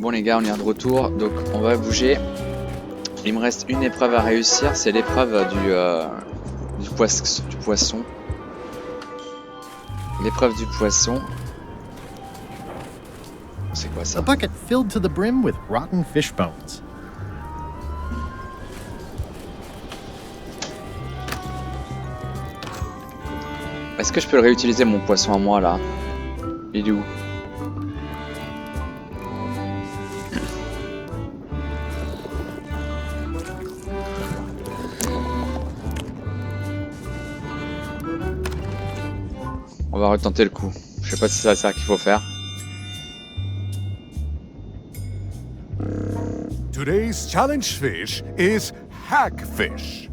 Bon les gars, on est de retour, donc on va bouger. Il me reste une épreuve à réussir, c'est l'épreuve du poisson. L'épreuve du poisson. C'est quoi ça? A bucket filled to the brim with rotten fish bones. Est-ce que je peux le réutiliser mon poisson à moi là? Il est où? On va retenter le coup. Je sais pas si c'est ça qu'il faut faire. Today's challenge fish is hagfish.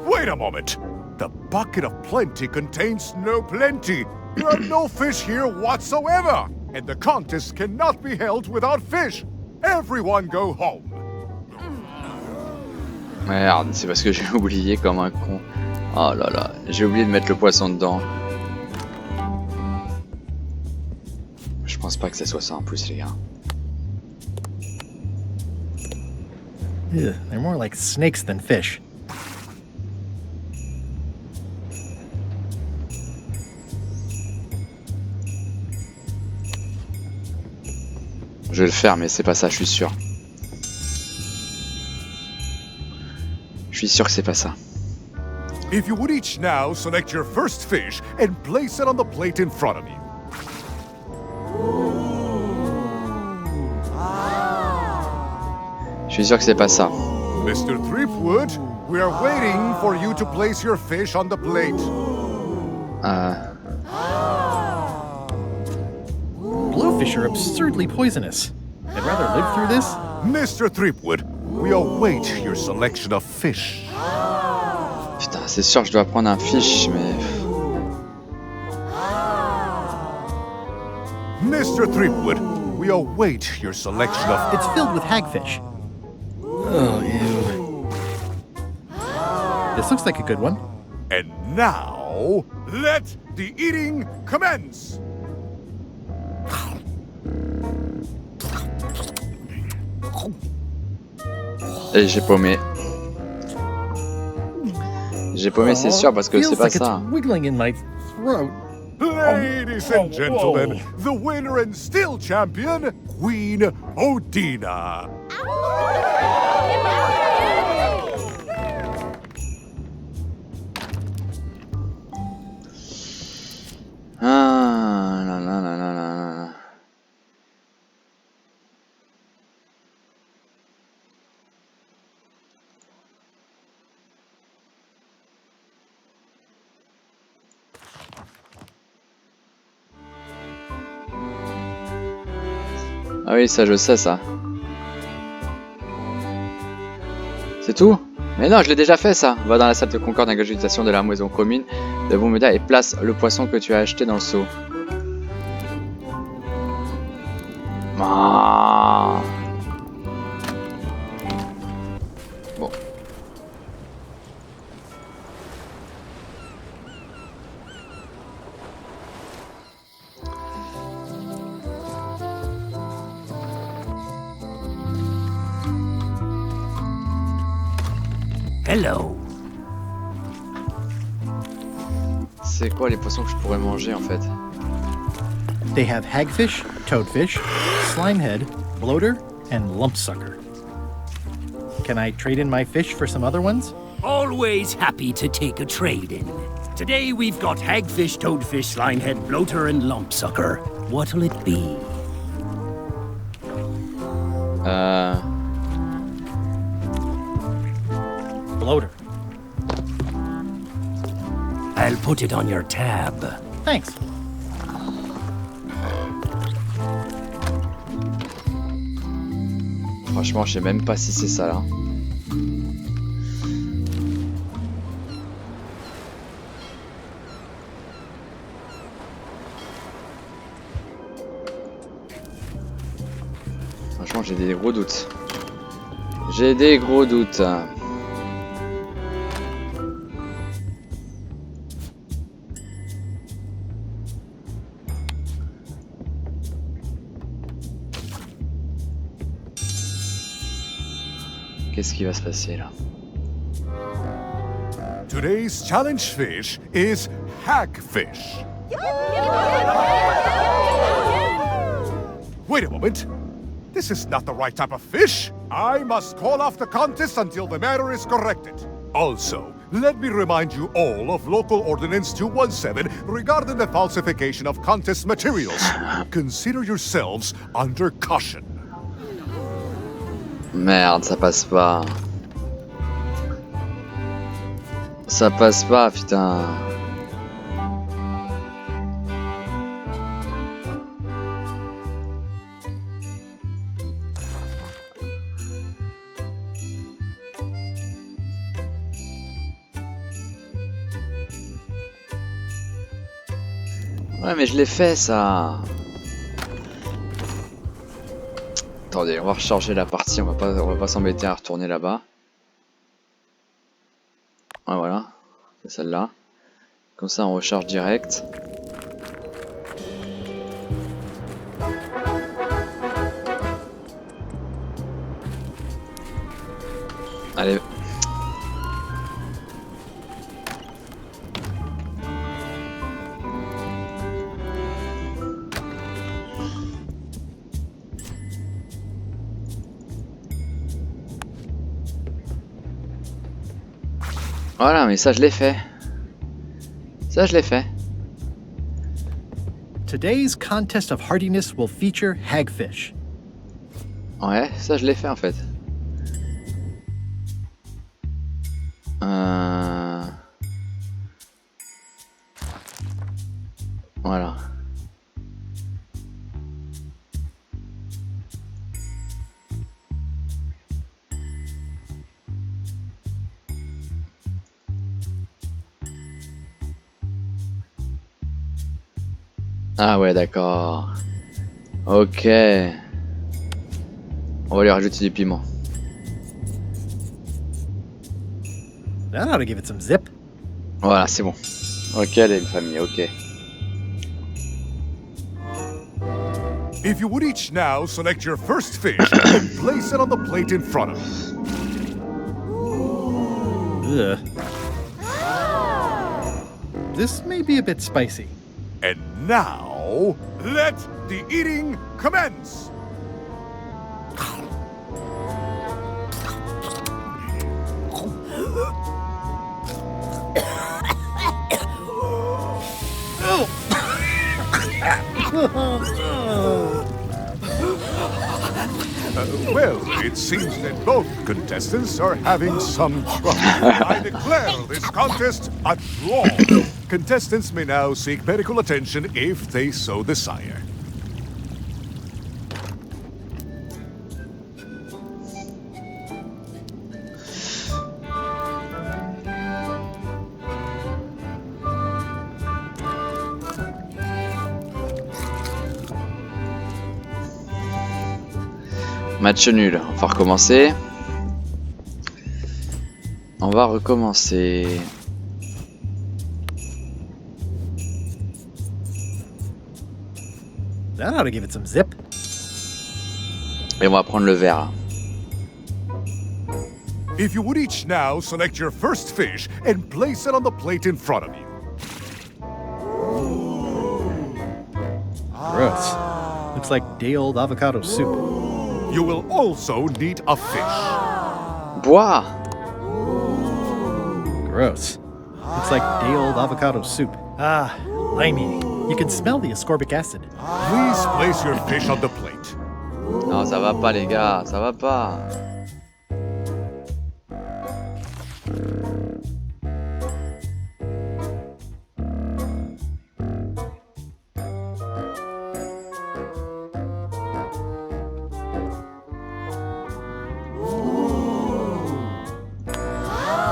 Wait a moment. The bucket of plenty contains no plenty. There are no fish here whatsoever. And the contest cannot be held without fish. Everyone go home. Merde, c'est parce que j'ai oublié comme un con. Oh là là, j'ai oublié de mettre le poisson dedans. Je pense pas que ça soit ça en plus les gars. Ugh, they're more like snakes than fish. Je vais le faire mais c'est pas ça, je suis sûr. Je suis sûr que c'est pas ça. If you would each now select your first fish and place it on the plate in front of you. Je suis sûr que c'est pas ça. Mr. Threepwood, we are waiting for you to place your fish on the plate. Blowfish are absurdly poisonous. I'd rather live through this. Mr. Threepwood, we await your selection of fish. Putain, c'est sûr que je dois prendre un fish, mais... Mr. Threepwood, we await your selection of... It's filled with hagfish. Oh, ew. This looks like a good one. And now, let the eating commence! Et j'ai paumé. J'ai paumé, c'est sûr, parce que c'est Feels pas like ça. it's wiggling in my throat. Ladies and gentlemen, the winner and still champion, Queen Odina. Ah, là, là, là, là, là. Ah oui, ça je sais ça. C'est tout? Mais non, je l'ai déjà fait ça. Va dans la salle de concours d'ingurgitation de la maison commune de Boumeda et place le poisson que tu as acheté dans le seau. Ah. Bon. Hello. C'est quoi les poissons que je pourrais manger en fait? They have hagfish, toadfish, slimehead, bloater, and lumpsucker. Can I trade in my fish for some other ones? Always happy to take a trade-in. Today we've got hagfish, toadfish, slimehead, bloater, and lumpsucker. What'll it be? Bloater. I'll put it on your tab. Thanks. Franchement, je sais même pas si c'est ça là. Franchement, j'ai des gros doutes. J'ai des gros doutes. Qu'est-ce qui va se passer là? Today's challenge fish is hagfish. Wait a moment. This is not the right type of fish. I must call off the contest until the matter is corrected. Also, let me remind you all of Local Ordinance 217 regarding the falsification of contest materials. Consider yourselves under caution. Merde, ça passe pas. Ça passe pas, putain. Ouais, mais je l'ai fait ça. Attendez, on va recharger la partie, on va pas s'embêter à retourner là-bas. Ouais, voilà, c'est celle-là. Comme ça, on recharge direct. Allez. Voilà, mais ça je l'ai fait. Ça je l'ai fait. Today's contest of hardiness will feature hagfish. Ouais, ça je l'ai fait en fait. Voilà. Ah ouais, d'accord. Ok. On va lui rajouter du piment. That ought to give it some zip. Voilà, c'est bon. Ok, les familles, ok. If you would each now select your first fish and place it on the plate in front of you. Ugh. This may be a bit spicy. And now, let the eating commence! Well, it seems that both contestants are having some trouble. I declare this contest a draw. Contestants may now seek medical attention if they so desire. Match nul. On va recommencer. On va recommencer. That ought to give it some zip. Et on va prendre le verre. If you would each now select your first fish and place it on the plate in front of you. Gross. Looks like day-old avocado soup. You will also need a fish. Bois. Gross. Looks like day-old avocado soup. Ah, limey. You can smell the ascorbic acid. Please place your fish on the plate. Non, ça va pas les gars, ça va pas.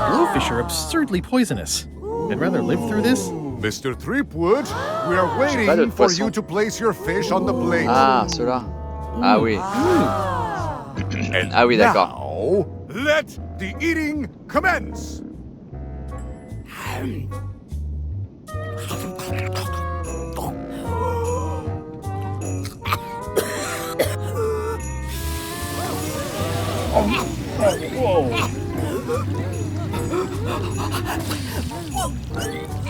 Blowfish are absurdly poisonous. I'd rather live through this. Mr. Threepwood, we are pas waiting d'autre for poisson. you to place your fish on the plate. Ah, ceux-là. Ah oui. And Ah oui, d'accord. now, let the eating commence.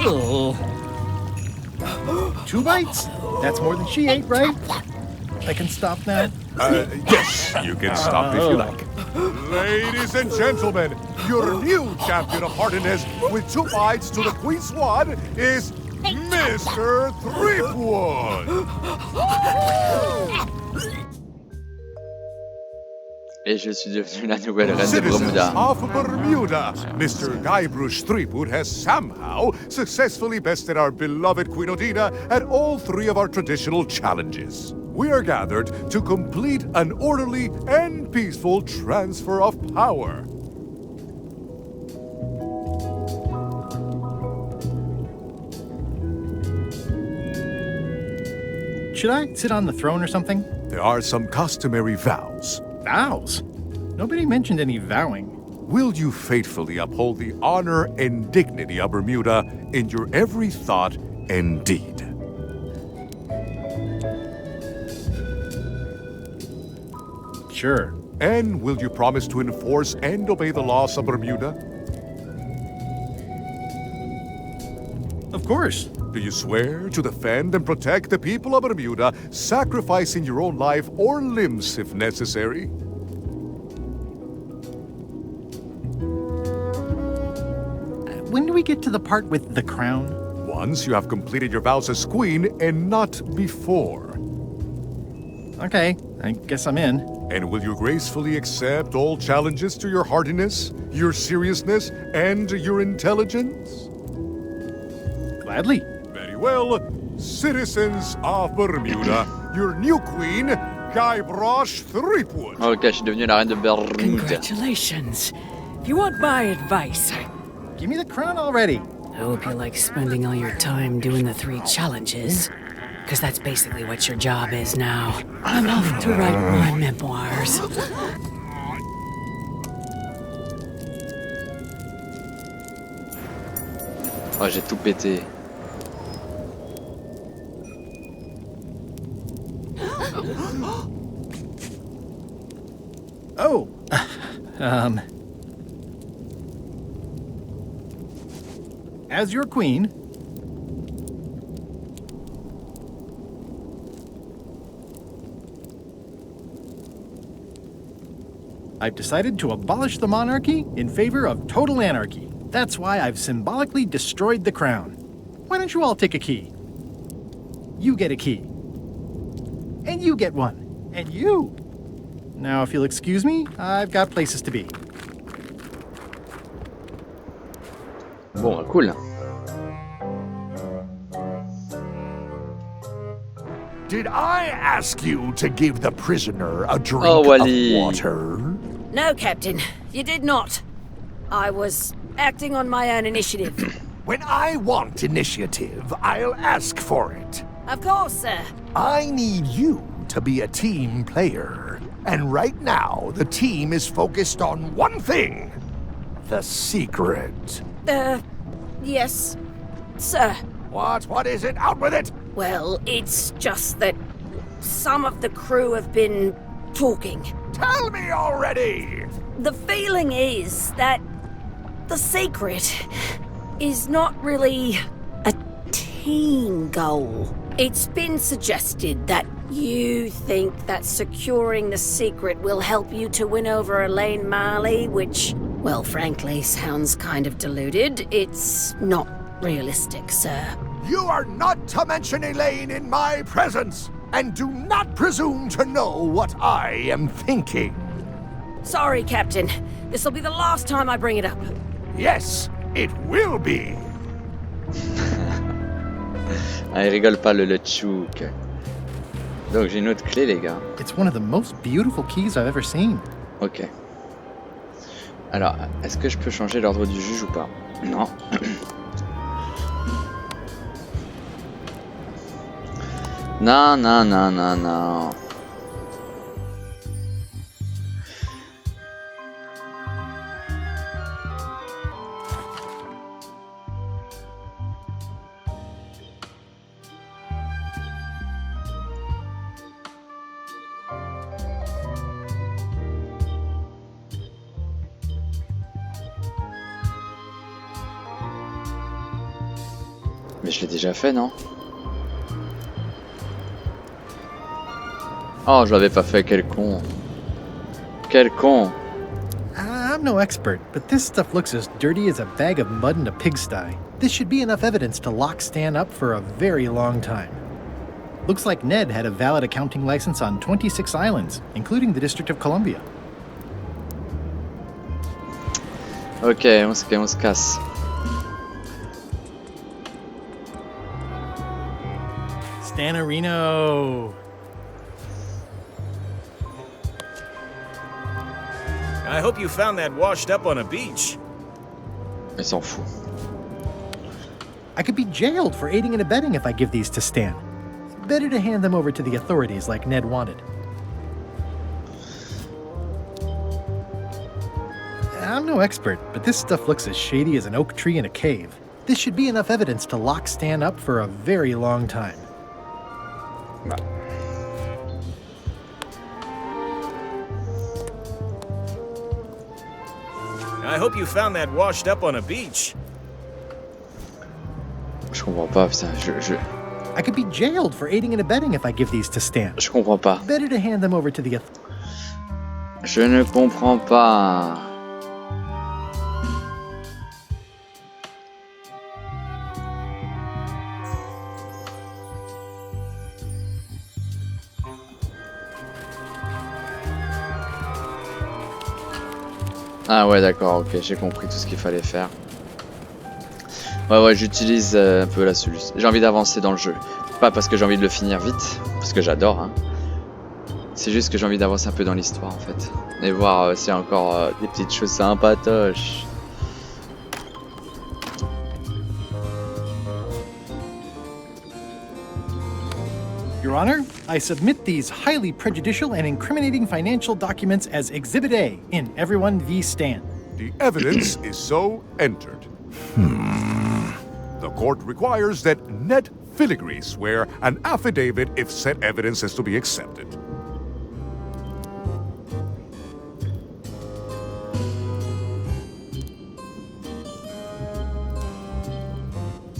Oh. 2 bites? That's more than she ate, right? I can stop now. Yes, you can stop if you like. Ladies and gentlemen, your new champion of hardiness with 2 bites to the Queen Swan is Mr. Threepwood. Et je suis devenu la nouvelle reine de Citizens Bermuda. of Bermuda, Mr. Guybrush Threepwood has somehow successfully bested our beloved Queen Odina at all 3 of our traditional challenges. We are gathered to complete an orderly and peaceful transfer of power. Should I sit on the throne or something? There are some customary vows. Vows? Nobody mentioned any vowing. Will you faithfully uphold the honor and dignity of Bermuda in your every thought and deed? Sure. And will you promise to enforce and obey the laws of Bermuda? Of course. Do you swear to defend and protect the people of Bermuda, sacrificing your own life or limbs if necessary? When do we get to the part with the crown? Once you have completed your vows as queen and not before. Okay, I guess I'm in. And will you gracefully accept all challenges to your hardiness, your seriousness, and your intelligence? Gladly. Very well. Citizens of Bermuda, your new queen, Guybrush Threepwood. Ok, je suis devenu la reine de Bermuda. Congratulations. If you want my advice, Give me the crown already. I hope you like spending all your time doing the 3 challenges. Because that's basically what your job is now. I'm off to write my memoirs. Oh, j'ai tout pété. Oh. As your queen, I've decided to abolish the monarchy in favor of total anarchy. That's why I've symbolically destroyed the crown. Why don't you all take a key? You get a key. And you get one. And you. Now, if you'll excuse me, I've got places to be. Bon, cool. Did I ask you to give the prisoner a drink Oh, Wally. of water? No, Captain, you did not. I was acting on my own initiative. When I want initiative, I'll ask for it. Of course, sir. I need you to be a team player. And right now, the team is focused on one thing. The secret. Yes, sir. What is it? Out with it! Well, it's just that some of the crew have been talking. Tell me already! The feeling is that the secret is not really a team goal. It's been suggested that you think that securing the secret will help you to win over Elaine Marley, which, well, frankly, sounds kind of deluded. It's not realistic, sir. You are not to mention Elaine in my presence! And do not presume to know what I am thinking. Sorry, Captain. This'll be the last time I bring it up. Yes, it will be. Ah, il rigole pas le LeChuck. Donc j'ai une autre clé, les gars. It's one of the most beautiful keys I've ever seen. Ok. Alors, est-ce que je peux changer l'ordre du juge ou pas? Non. Non, non, non, non, non. Mais je l'ai déjà fait, non? Oh, je l'avais pas fait, quel con. Quel con. I'm no expert, but this stuff looks as dirty as a bag of mud in a pigsty. This should be enough evidence to lock Stan up for a very long time. Looks like Ned had a valid accounting license on 26 islands, including the District of Columbia. Ok, on se casse. Stanarino! I hope you found that washed up on a beach. Il s'en fout. I could be jailed for aiding and abetting if I give these to Stan. Better to hand them over to the authorities like Ned wanted. I'm no expert, but this stuff looks as shady as an oak tree in a cave. This should be enough evidence to lock Stan up for a very long time. I hope you found that washed up on a beach. Je comprends pas, putain, I could be jailed for aiding and abetting if I give these to Stan. je comprends pas. Better to hand them over to the Je ne comprends pas. Ah ouais, d'accord, ok, j'ai compris tout ce qu'il fallait faire. Ouais, j'utilise un peu la solution. J'ai envie d'avancer dans le jeu. Pas parce que j'ai envie de le finir vite, parce que j'adore, hein. C'est juste que j'ai envie d'avancer un peu dans l'histoire, en fait. Et voir s'il y a encore des petites choses sympatoches. Your Honor, I submit these highly prejudicial and incriminating financial documents as Exhibit A in Everyone v. Stan. The evidence is so entered. The court requires that Ned Filigree swear an affidavit if said evidence is to be accepted.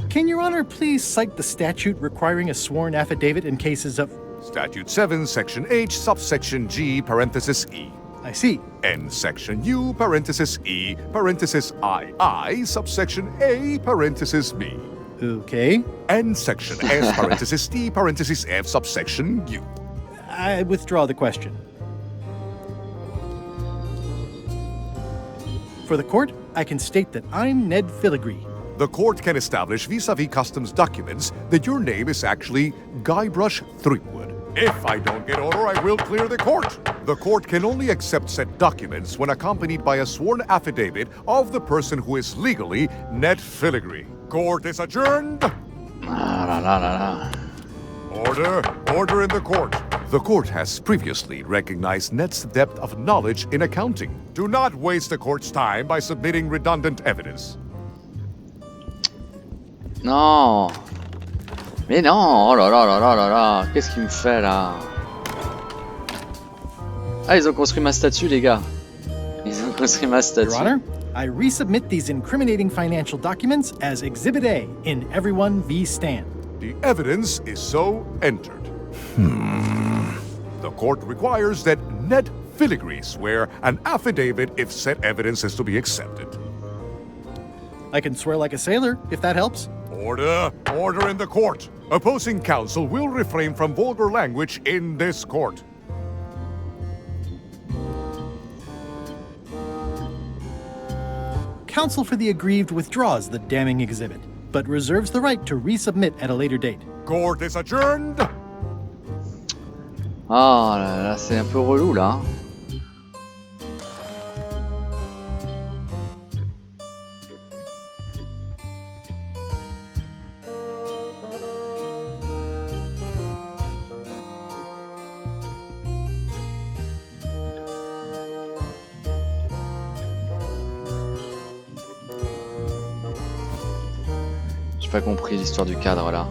Can Your Honor please cite the statute requiring a sworn affidavit in cases of... Statute 7, Section H, subsection G, parenthesis E. I see. And Section U, parenthesis E, parenthesis II, subsection A, parenthesis B. Okay. And Section S, parenthesis T, parenthesis F, subsection U. I withdraw the question. For the court, I can state that I'm Ned Filigree. The court can establish vis-a-vis customs documents that your name is actually Guybrush Threepwood. If I don't get order, I will clear the court. The court can only accept said documents when accompanied by a sworn affidavit of the person who is legally Ned Filigree. Court is adjourned. Ah là là là là. Order in the court. The court has previously recognized Ned's depth of knowledge in accounting. Do not waste the court's time by submitting redundant evidence. Non. Mais non. Oh là là là là là là. Qu'est-ce qu'il me fait là? Ah, ils ont construit ma statue, les gars. Ils ont construit ma statue. Your Honor, I resubmit these incriminating financial documents as Exhibit A in Everyone v. Stan. The evidence is so entered. The court requires that Ned Filigree swear an affidavit if said evidence is to be accepted. I can swear like a sailor, if that helps. Order in the court. Opposing counsel will refrain from vulgar language in this court. Counsel for the aggrieved withdraws the damning exhibit, but reserves the right to resubmit at a later date. Court is adjourned. Ah là là, c'est un peu relou là. J'ai pas compris l'histoire du cadre là.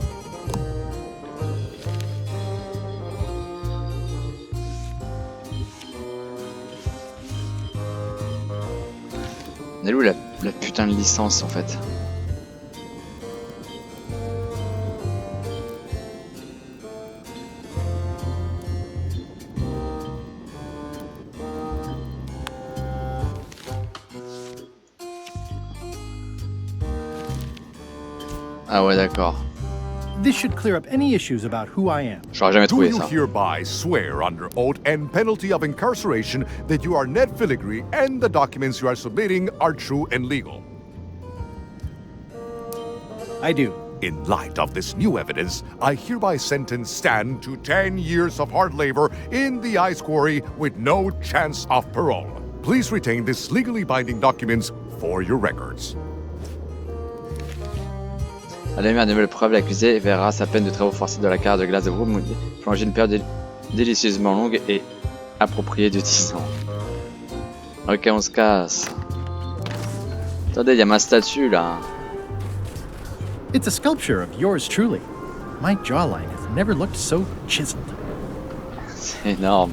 Elle est où la putain de licence en fait? Ah ouais, d'accord. This should clear up any issues about who I am. J'aurais jamais Do trouvé you ça. hereby swear under oath and penalty of incarceration that you are Ned Filigree and the documents you are submitting are true and legal? I do. In light of this new evidence, I hereby sentence Stan to 10 years of hard labor in the ice quarry with no chance of parole. Please retain this legally binding documents for your records. À la lumière des nouvelles preuves, l'accusé verra sa peine de travaux forcés dans la carrière de glace de Bromouillet plonger une période délicieusement longue et appropriée de 10 ans. Ok, on se casse. Attendez, il y a ma statue là. It's a sculpture of yours truly. My jawline has never looked so chiseled. C'est énorme.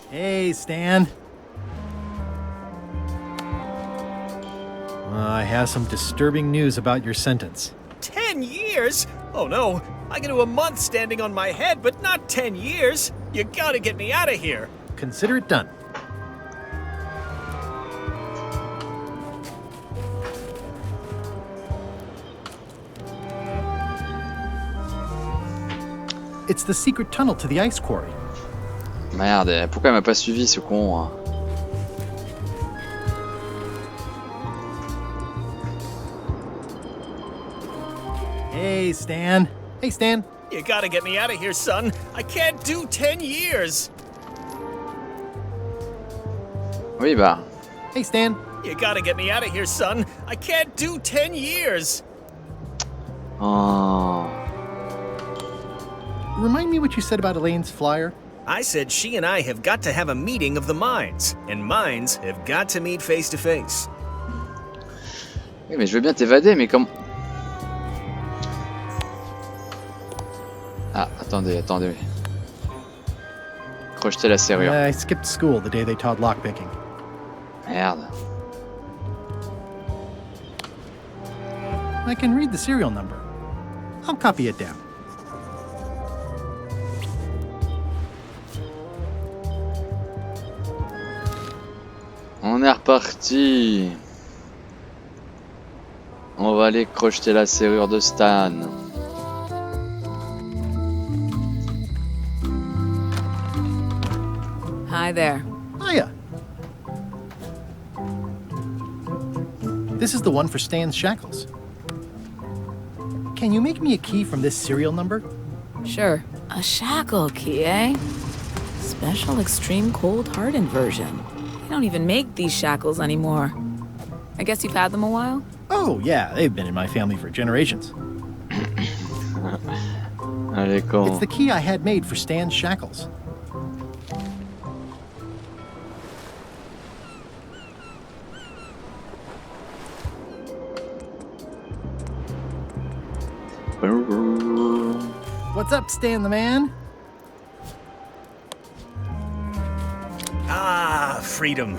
Hey, Stan. I have some disturbing news about your sentence. 10 years? Oh no, I can do a month standing on my head, but not 10 years. You gotta get me out of here. Consider it done. It's the secret tunnel to the ice quarry. Merde, pourquoi il m'a pas suivi ce con hein? Hey, Stan. Hey, Stan. You gotta get me out of here, son. I can't do 10 years. Oui bah. Hey, Stan. You gotta get me out of here, son. I can't do 10 years. Oh. Remind me what you said about Elaine's flyer. I said she and I have got to have a meeting of the minds, and minds have got to meet face to face. Oui mais je veux bien t'évader mais comme... Ah, attendez. Crocheter la serrure. I skipped school the day they taught lockpicking. Merde. I can read the serial number. I'll copy it down. On est reparti. On va aller crocheter la serrure de Stan. Hi there. Hiya. This is the one for Stan's shackles. Can you make me a key from this serial number? Sure. A shackle key, eh? Special extreme cold hardened version. They don't even make these shackles anymore. I guess you've had them a while? Oh, yeah, they've been in my family for generations. Allez, con. It's the key I had made for Stan's shackles. What's up, Stan the man? Ah, freedom.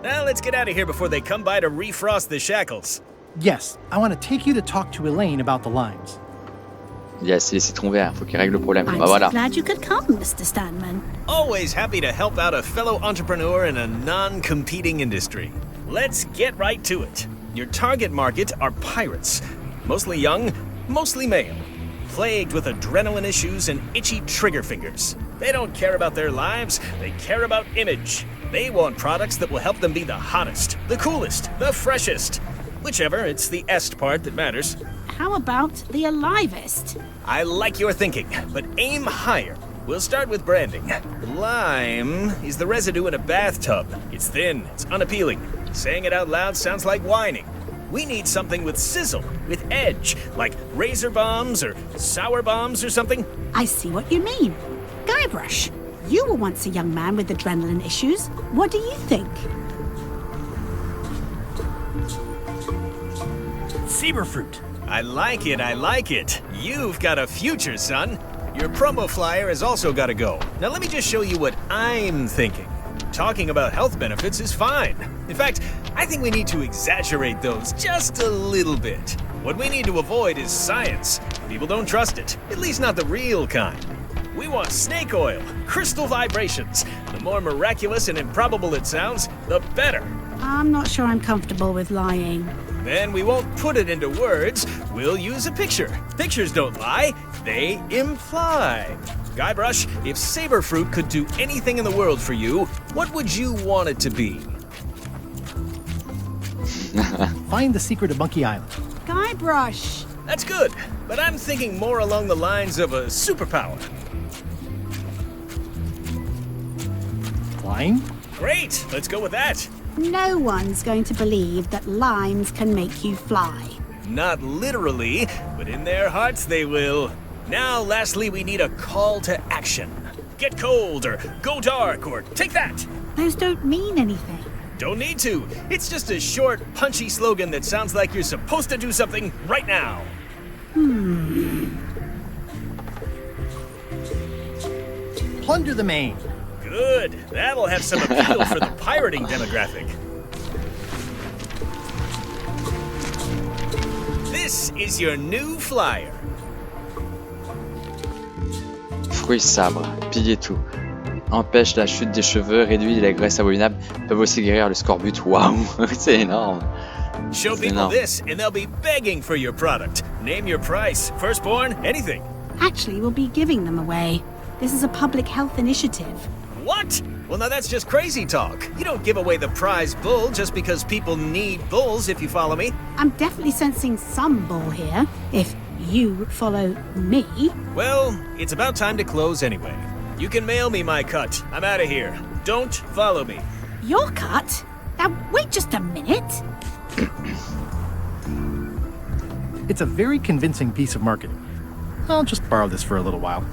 Now let's get out of here before they come by to refrost the shackles. Yes, I want to take you to talk to Elaine about the limes. Yes, il est citron vert, faut qu'il règle le problème. I'm Bah voilà. so glad you could come, Mr. Stanman. Always happy to help out a fellow entrepreneur in a non-competing industry. Let's get right to it. Your target market are pirates. Mostly young, mostly male. Plagued with adrenaline issues and itchy trigger fingers. They don't care about their lives, they care about image. They want products that will help them be the hottest, the coolest, the freshest. Whichever, it's the est part that matters. How about the alivest? I like your thinking, but aim higher. We'll start with branding. Lime is the residue in a bathtub. It's thin, it's unappealing. Saying it out loud sounds like whining. We need something with sizzle, with edge, like razor bombs or sour bombs or something. I see what you mean. Guybrush, you were once a young man with adrenaline issues. What do you think? Zebrafruit. I like it, I like it. You've got a future, son. Your promo flyer has also got to go. Now let me just show you what I'm thinking. Talking about health benefits is fine. In fact, I think we need to exaggerate those just a little bit. What we need to avoid is science. People don't trust it, at least not the real kind. We want snake oil, crystal vibrations. The more miraculous and improbable it sounds, the better. I'm not sure I'm comfortable with lying. Then we won't put it into words. We'll use a picture. Pictures don't lie, they imply. Guybrush, if Saberfruit could do anything in the world for you, what would you want it to be? Find the secret of Monkey Island. Guybrush! That's good, but I'm thinking more along the lines of a superpower. Flying? Great, let's go with that. No one's going to believe that limes can make you fly. Not literally, but in their hearts they will. Now, lastly, we need a call to action. Get cold, or go dark, or take that. Those don't mean anything. Don't need to. It's just a short, punchy slogan that sounds like you're supposed to do something right now. Plunder the main. Good. That'll have some appeal for the pirating demographic. This is your new flyer. Fruits sabres, piller tout. Empêche la chute des cheveux, réduit la graisse abominable, peuvent aussi guérir le scorbut. Waouh, c'est énorme. Show people this, and they'll be begging for your product. Name your price, firstborn, anything. Actually, we'll be giving them away. This is a public health initiative. What? Well, now that's just crazy talk. You don't give away the prize bull just because people need bulls, if you follow me. I'm definitely sensing some bull here, if you follow me. Well, it's about time to close anyway. You can mail me my cut. I'm out of here. Don't follow me. Your cut? Now, wait just a minute. It's a very convincing piece of marketing. I'll just borrow this for a little while.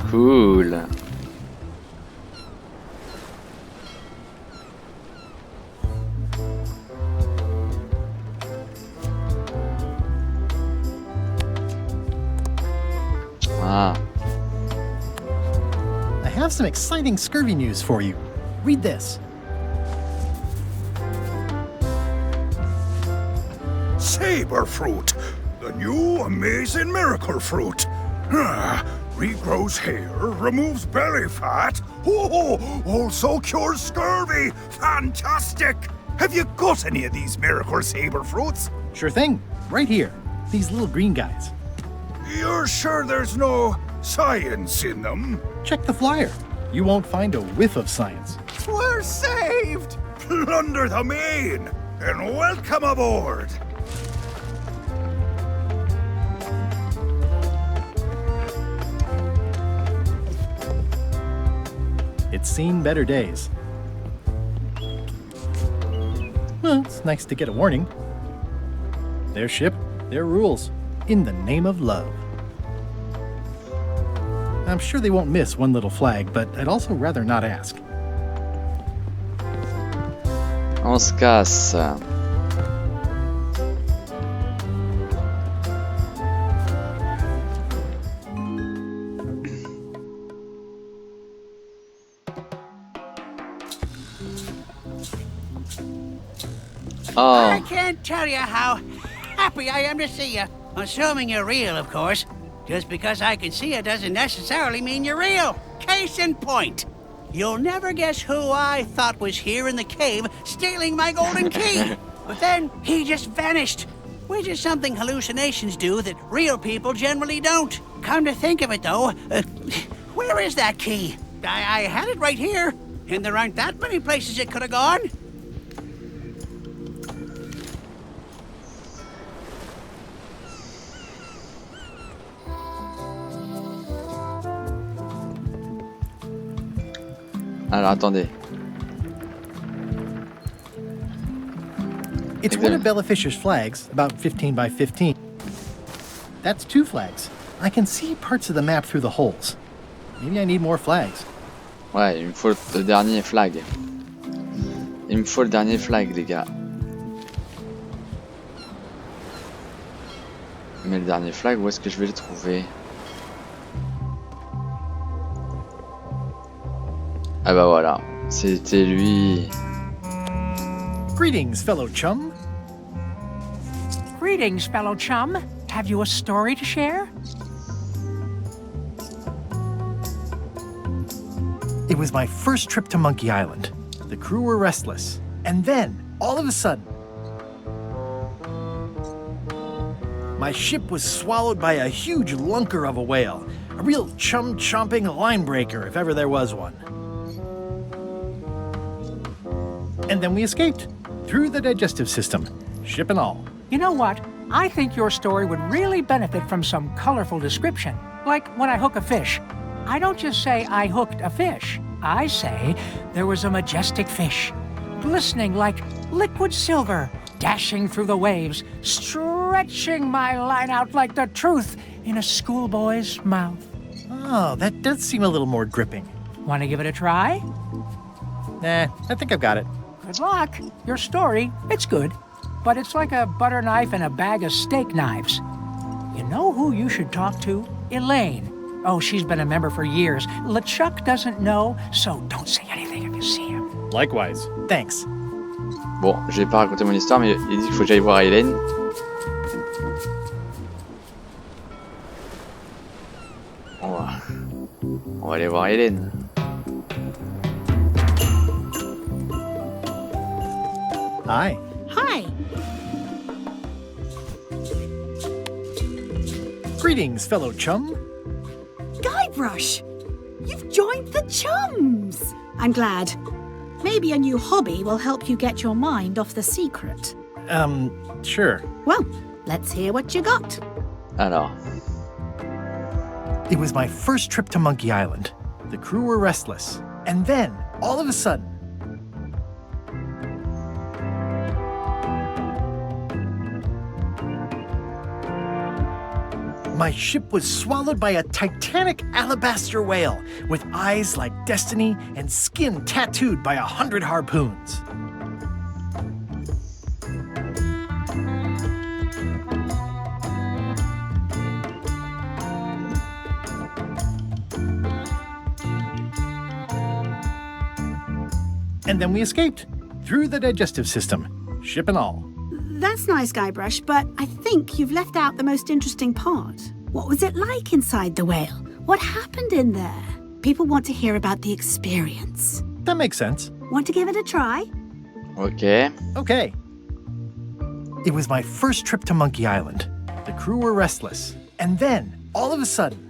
Cool. Ah. I have some exciting scurvy news for you. Read this. Saberfruit, the new amazing miracle fruit. Regrows hair, removes belly fat. Also cures scurvy. Fantastic! Have you got any of these miracle Saberfruits? Sure thing. Right here. These little green guys. You're sure there's no science in them? Check the flyer. You won't find a whiff of science. We're saved! Plunder the main, and welcome aboard! It's seen better days. Well, it's nice to get a warning. Their ship, their rules, in the name of love. I'm sure they won't miss one little flag, but I'd also rather not ask. On se casse. I Oh, can't tell you how happy I am to see you. Assuming you're real, of course. Just because I can see you doesn't necessarily mean you're real. Case in point. You'll never guess who I thought was here in the cave stealing my golden key. But then he just vanished. Which is something hallucinations do that real people generally don't. Come to think of it, though, where is that key? I had it right here. And there aren't that many places it could have gone. alors attendez. It's one of Bella Fisher's flags, about 15 by 15. That's 2 flags. I can see parts of the map through the holes. Maybe I need more flags. Ouais, il me faut le dernier flag. Il me faut le dernier flag, les gars. Mais le dernier flag, où est-ce que je vais le trouver? Ah bah voilà, c'était lui. Greetings, fellow chum. Greetings, fellow chum. Have you a story to share? It was my first trip to Monkey Island. The crew were restless. And then, all of a sudden, my ship was swallowed by a huge lunker of a whale. A real chum-chomping line breaker, if ever there was one. And then we escaped, through the digestive system, ship and all. You know what? I think your story would really benefit from some colorful description. Like when I hook a fish. I don't just say I hooked a fish. I say there was a majestic fish, glistening like liquid silver, dashing through the waves, stretching my line out like the truth in a schoolboy's mouth. Oh, that does seem a little more gripping. Want to give it a try? Nah, I think I've got it. Good luck. Your story, it's good. But it's like a butter knife and a bag of steak knives. You know who you should talk to? Elaine. Oh, she's been a member for years. LeChuck doesn't know, so don't say anything if you see him. Likewise. Thanks. Bon, je vais pas raconter mon histoire, mais il dit qu'il faut que j'aille voir Hélène. On va aller voir Hélène. Hi. Hi. Greetings, fellow chum. Guybrush, you've joined the Chums. I'm glad. Maybe a new hobby will help you get your mind off the secret. Sure. Well, let's hear what you got. Alors. It was my first trip to Monkey Island. The crew were restless. And then, all of a sudden, my ship was swallowed by a titanic alabaster whale with eyes like destiny and skin tattooed by 100 harpoons. And then we escaped, through the digestive system, ship and all. That's nice, Guybrush, but I think you've left out the most interesting part. What was it like inside the whale? What happened in there? People want to hear about the experience. That makes sense. Want to give it a try? Okay. Okay. It was my first trip to Monkey Island. The crew were restless. And then, all of a sudden,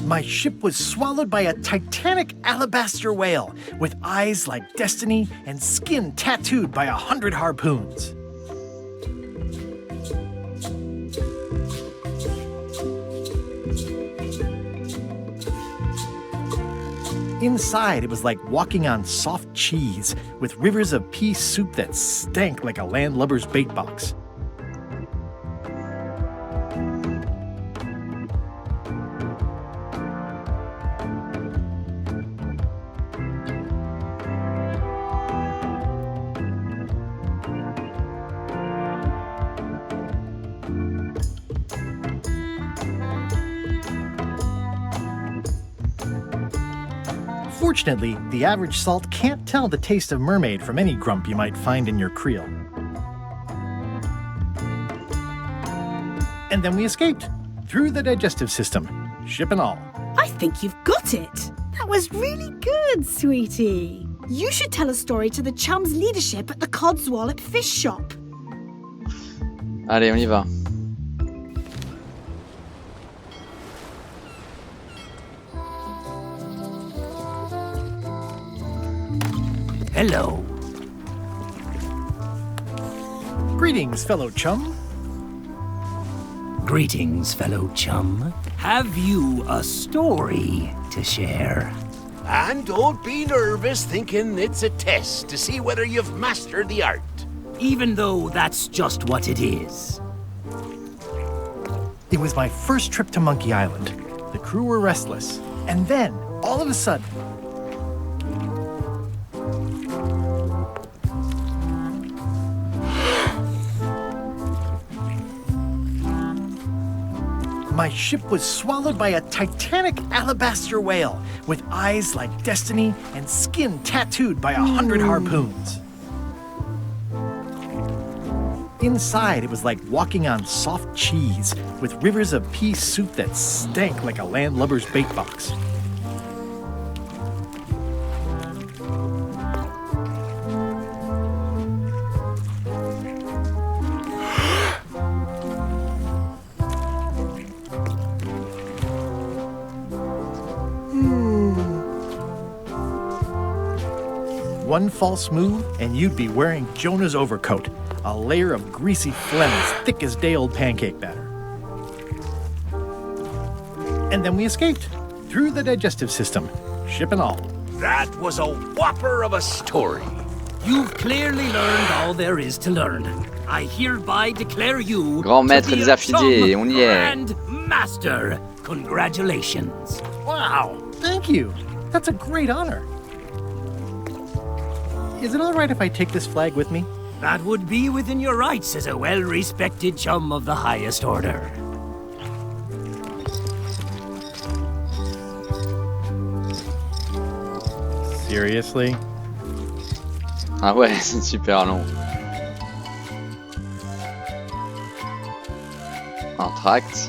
my ship was swallowed by a titanic alabaster whale with eyes like destiny and skin tattooed by 100 harpoons. Inside, it was like walking on soft cheese with rivers of pea soup that stank like a landlubber's bait box. Fortunately, the average salt can't tell the taste of mermaid from any grump you might find in your creel. And then we escaped, through the digestive system, ship and all. I think you've got it. That was really good, sweetie. You should tell a story to the Chums' leadership at the Codswallop Fish Shop. Allez, on y va. Hello. Greetings, fellow chum. Greetings, fellow chum. Have you a story to share? And don't be nervous thinking it's a test to see whether you've mastered the art. Even though that's just what it is. It was my first trip to Monkey Island. The crew were restless. And then, all of a sudden, my ship was swallowed by a titanic alabaster whale with eyes like destiny and skin tattooed by 100 harpoons. Inside, it was like walking on soft cheese, with rivers of pea soup that stank like a landlubber's bait box. One false move, and you'd be wearing Jonah's overcoat, a layer of greasy phlegm as thick as day-old pancake batter. And then we escaped, through the digestive system, ship and all. That was a whopper of a story. You've clearly learned all there is to learn. I hereby declare you Grand maître to be des a affidés, on y est. Grand Master. Congratulations. Wow, thank you. That's a great honor. Is it all right if I take this flag with me? That would be within your rights as a well-respected chum of the highest order. Seriously? Ah ouais, c'est super long. Entracte.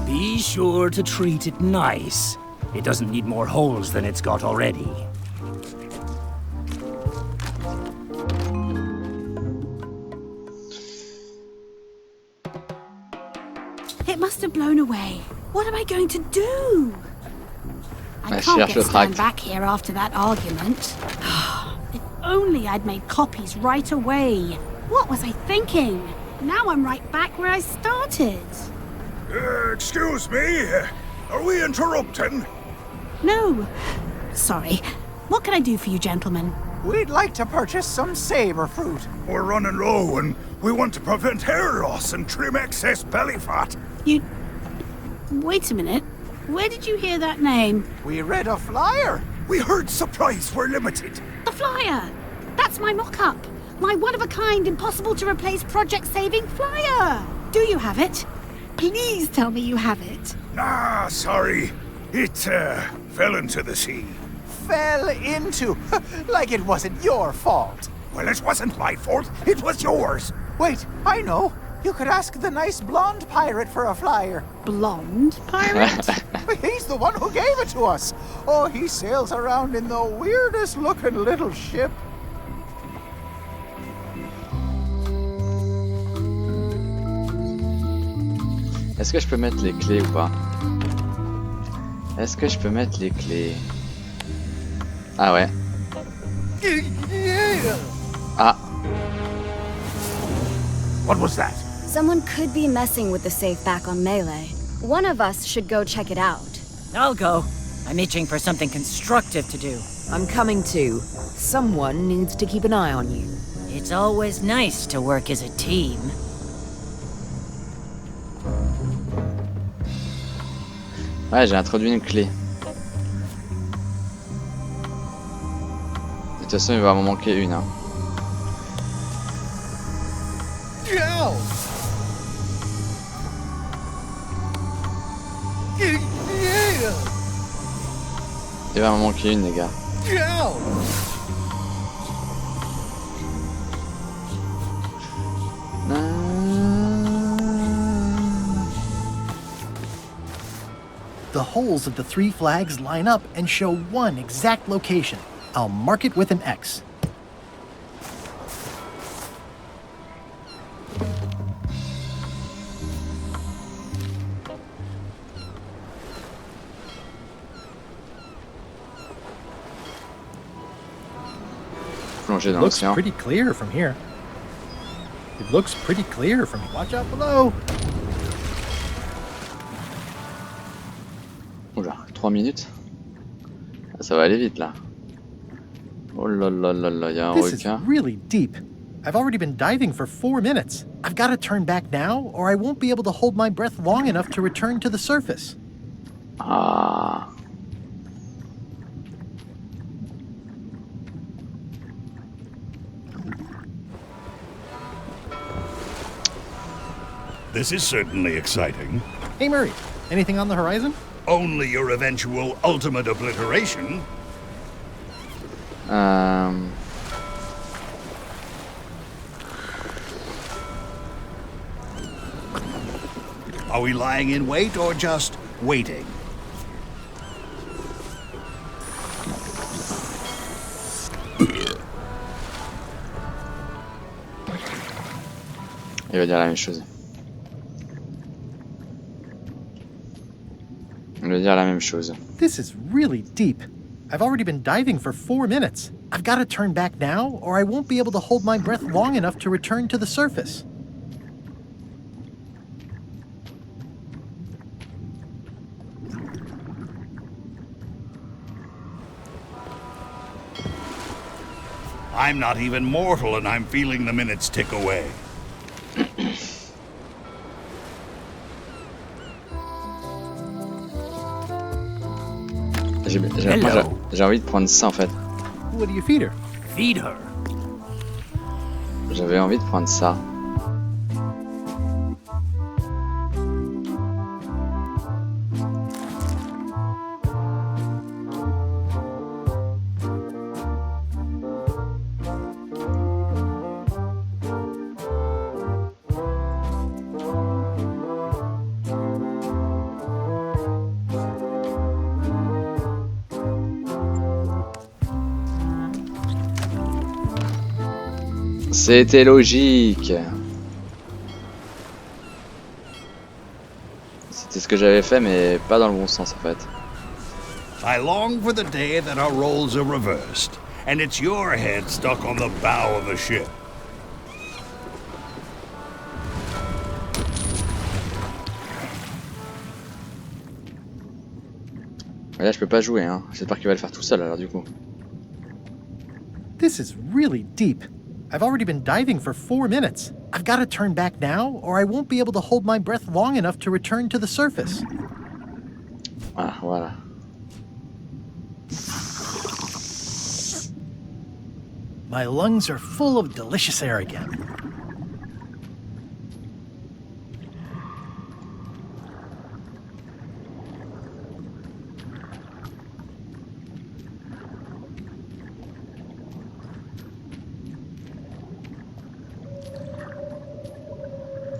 Be sure to treat it nice. It doesn't need more holes than it's got already. It must have blown away. What am I going to do? I I can't cherche le get stand tract. back here after that argument. If only I'd made copies right away. What was I thinking? Now I'm right back where I started. Excuse me, are we interrupting? No. Sorry. What can I do for you, gentlemen? We'd like to purchase some saber fruit. We're running low and we want to prevent hair loss and trim excess belly fat. You... Wait a minute. Where did you hear that name? We read a flyer. We heard supplies were limited. The flyer! That's my mock-up. My one-of-a-kind, impossible-to-replace project-saving flyer. Do you have it? Please tell me you have it. Nah, sorry. It, fell into the sea. Fell into. Like it wasn't your fault. Well, it wasn't my fault. It was yours. Wait, I know. You could ask the nice blonde pirate for a flyer. Blonde pirate? He's the one who gave it to us. Oh, he sails around in the weirdest looking little ship. Est-ce que je peux mettre les clés ou pas? Est-ce que je peux mettre les clés? Ah ouais. Ah. What was that? Someone could be messing with the safe back on Melee. One of us should go check it out. I'll go. I'm itching for something constructive to do. I'm coming too. Someone needs to keep an eye on you. It's always nice to work as a team. Ouais, j'ai introduit une clé. De toute façon, il va m'en manquer une. Hein. Il va m'en manquer une, les gars. The holes of the 3 flags line up and show one exact location. I'll mark it with an X. Plonger dans Looks l'océan. pretty clear from here. It looks pretty clear from here. Watch out below. Oula, 3 minutes. Ça va aller vite là. Oh là là là là, y'a un This is requin. really deep. I've already been diving for 4 minutes. I've got to turn back now, or I won't be able to hold my breath long enough to return to the surface. Ah. This is certainly exciting. Hey Murray, anything on the horizon? Only your eventual ultimate obliteration. Are we lying in wait or just waiting? Il va dire la même chose. Il va dire la même chose. This is really deep. I've already been diving for 4 minutes. I've got to turn back now, or I won't be able to hold my breath long enough to return to the surface. I'm not even mortal and I'm feeling the minutes tick away. J'ai envie de prendre ça en fait. What do you feed her? Feed her. J'avais envie de prendre ça. C'était logique. C'était ce que j'avais fait, mais pas dans le bon sens en fait. I long for the day that our roles are reversed, and it's your head stuck on the bow of a ship. Là, je peux pas jouer, hein. J'espère qu'il va le faire tout seul alors du coup. This is really deep. I've already been diving for 4 minutes. I've got to turn back now, or I won't be able to hold my breath long enough to return to the surface. Ah, voilà. My lungs are full of delicious air again.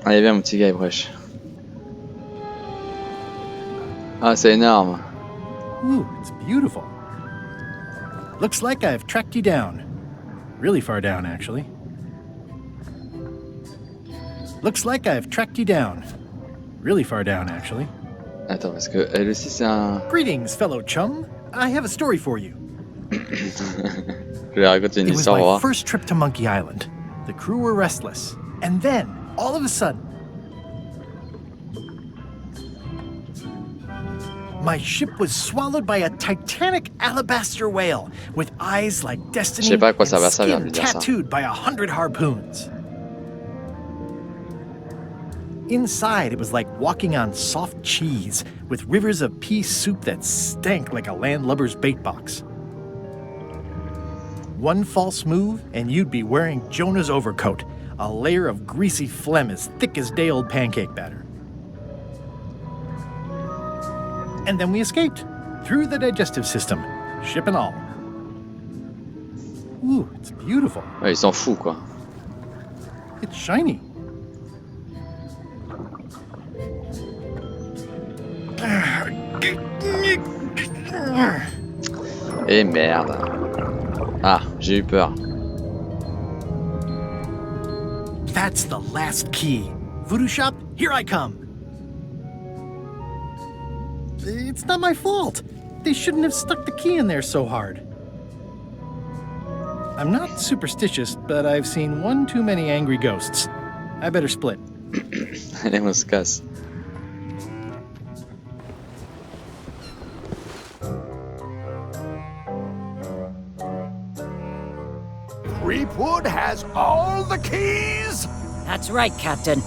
Allez, viens mon petit Guybrush. Ah, c'est énorme. Ooh, it's beautiful. Looks like I've tracked you down. Really far down, actually. Looks like I've tracked you down. Really far down, actually. Attends, parce que elle aussi c'est un... Greetings, fellow chum. I have a story for you. Je vais raconter une It was histoire, my first trip to Monkey Island. The crew were restless. And then, all of a sudden, my ship was swallowed by a titanic alabaster whale with eyes like destiny Je sais pas à quoi ça va and servir skin de dire ça. tattooed by 100 harpoons. Inside, it was like walking on soft cheese with rivers of pea soup that stank like a landlubber's bait box. One false move, and you'd be wearing Jonah's overcoat, a layer of greasy phlegm as thick as day-old pancake batter. And then we escaped, through the digestive system, ship and all. Ooh, it's beautiful. Ouais, il s'en fout quoi. It's shiny. Et merde. Ah, j'ai eu peur. That's the last key. Voodoo shop, here I come. It's not my fault. They shouldn't have stuck the key in there so hard. I'm not superstitious, but I've seen one too many angry ghosts. I better split. Allez, on se casse. Creepwood has all the keys? That's right, Captain.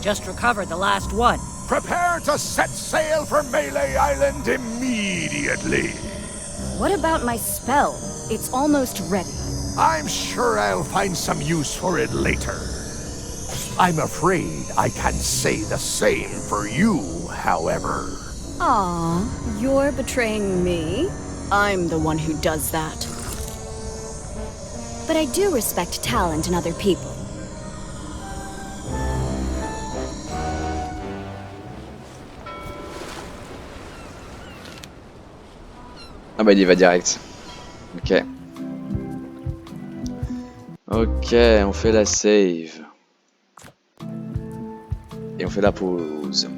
Just recovered the last one. Prepare to set sail for Melee Island immediately. What about my spell? It's almost ready. I'm sure I'll find some use for it later. I'm afraid I can't say the same for you, however. Aw, you're betraying me? I'm the one who does that. But I do respect talent in other people. Ah bah il y va direct. Ok. Ok, on fait la save. Et on fait la pause.